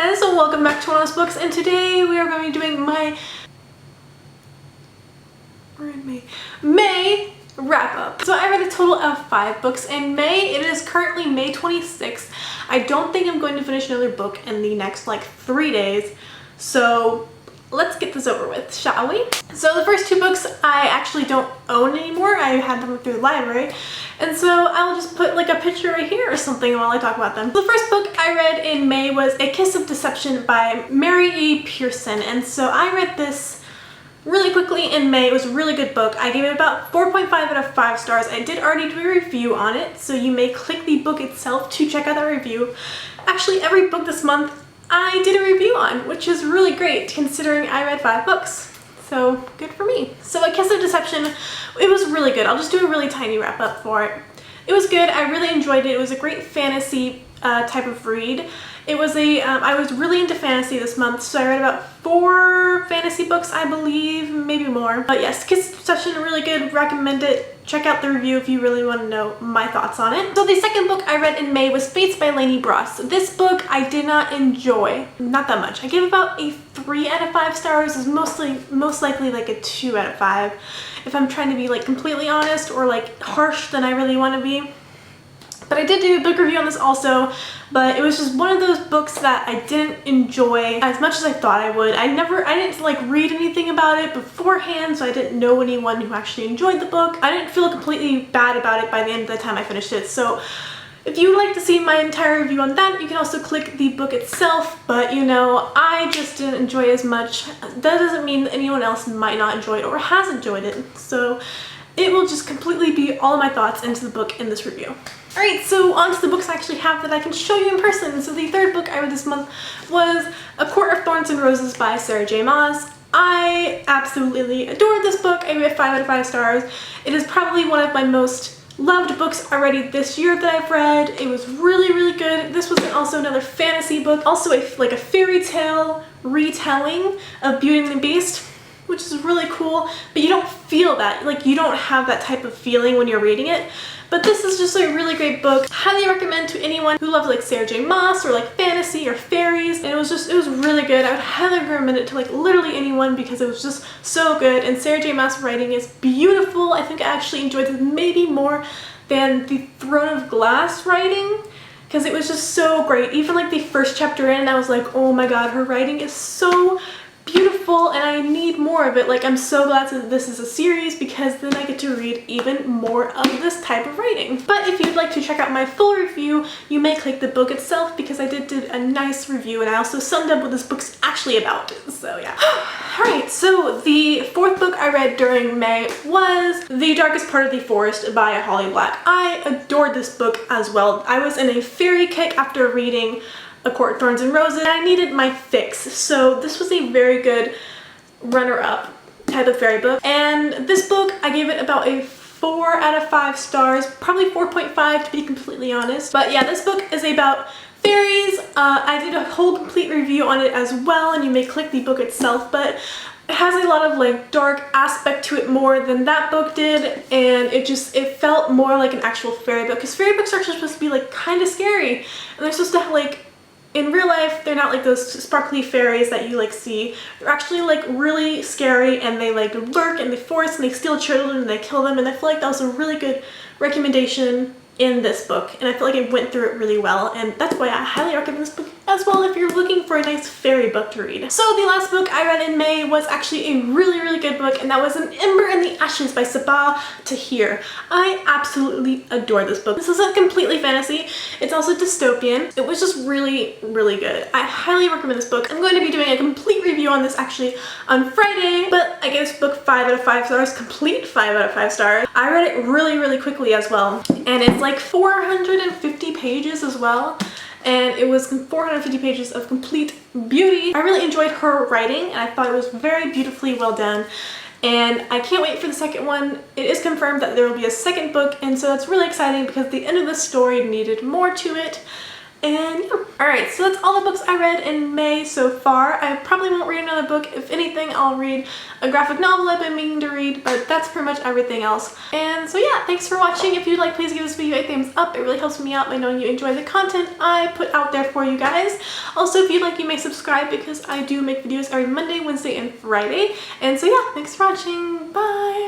guys, so welcome back to Wanderlust Books, and today we are going to be doing my May wrap-up. So I read a total of 5 books in May. It is currently May 26th. I don't think I'm going to finish another book in the next like 3 days, so let's get this over with, shall we? So the first 2 books I actually don't own anymore. I had them through the library, and so I'll just put like a picture right here or something while I talk about them. The first book I read in May was A Kiss of Deception by Mary E. Pearson, and so I read this really quickly in May. It was a really good book. I gave it about 4.5 out of 5 stars. I did already do a review on it, so you may click the book itself to check out that review. Actually, every book this month I did a review on, which is really great considering I read 5 books. So good for me. So A Kiss of Deception, it was really good. I'll just do a really tiny wrap up for it. It was good. I really enjoyed it. It was a great fantasy type of read. It was I was really into fantasy this month, so I read about 4 fantasy books, I believe, maybe more. But yes, Kiss of Deception, really good, recommend it. Check out the review if you really want to know my thoughts on it. So the second book I read in May was Fates by Lainey Bross. This book I did not enjoy, not that much. I gave about a 3 out of 5 stars. It's most likely like a 2 out of 5. If I'm trying to be like completely honest or like harsh than I really want to be. But I did do a book review on this also, but it was just one of those books that I didn't enjoy as much as I thought I would. I didn't like read anything about it beforehand, so I didn't know anyone who actually enjoyed the book. I didn't feel completely bad about it by the end of the time I finished it. So if you would like to see my entire review on that, you can also click the book itself, but you know, I just didn't enjoy it as much. That doesn't mean that anyone else might not enjoy it or has enjoyed it. So it will just completely be all of my thoughts into the book in this review. Alright, so on to the books I actually have that I can show you in person. So the third book I read this month was A Court of Thorns and Roses by Sarah J. Maas. I absolutely adored this book. I gave it 5 out of 5 stars. It is probably one of my most loved books already this year that I've read. It was really, really good. This was also another fantasy book, also like a fairy tale retelling of Beauty and the Beast, which is really cool, but you don't feel that. Like, you don't have that type of feeling when you're reading it. But this is just a really great book. Highly recommend to anyone who loves like Sarah J. Maas or like fantasy or fairies. And it was really good. I would highly recommend it to like literally anyone because it was just so good. And Sarah J. Maas writing is beautiful. I think I actually enjoyed it maybe more than the Throne of Glass writing, because it was just so great. Even like the first chapter in, I was like, oh my god, her writing is so beautiful and I need more of it. Like, I'm so glad that this is a series because then I get to read even more of this type of writing. But if you'd like to check out my full review, you may click the book itself because I did a nice review and I also summed up what this book's actually about. So yeah. Alright, so the 4th book I read during May was The Darkest Part of the Forest by Holly Black. I adored this book as well. I was in a fairy kick after reading A Court of Thorns and Roses, and I needed my fix. So this was a very good runner-up type of fairy book. And this book, I gave it about a 4 out of 5 stars, probably 4.5 to be completely honest. But yeah, this book is about fairies. I did a whole complete review on it as well, and you may click the book itself, but it has a lot of like dark aspect to it more than that book did, and it felt more like an actual fairy book, because fairy books are actually supposed to be like kind of scary, and they're supposed to have like, in real life, they're not like those sparkly fairies that you like see. They're actually like really scary, and they like lurk in the forest and they steal children and they kill them, and I feel like that was a really good recommendation in this book, and I feel like I went through it really well, and that's why I highly recommend this book as well if you're looking for a nice fairy book to read. So the last book I read in May was actually a really, really good book, and that was An Ember in the Ashes by Sabah Tahir. I absolutely adore this book. This isn't completely fantasy, it's also dystopian. It was just really, really good. I highly recommend this book. I'm going to be doing a complete review on this actually on Friday, but I gave this book 5 out of 5 stars, complete 5 out of 5 stars. I read it really, really quickly as well, and it's like 450 pages as well. And it was 450 pages of complete beauty. I really enjoyed her writing, and I thought it was very beautifully well done. And I can't wait for the second one. It is confirmed that there will be a second book, and so that's really exciting because the end of the story needed more to it. And yeah. Alright, so that's all the books I read in May so far. I probably won't read another book. If anything, I'll read a graphic novel I've been meaning to read, but that's pretty much everything else. And so yeah, thanks for watching. If you'd like, please give this video a thumbs up. It really helps me out by knowing you enjoy the content I put out there for you guys. Also, if you'd like, you may subscribe because I do make videos every Monday, Wednesday, and Friday. And so yeah, thanks for watching. Bye!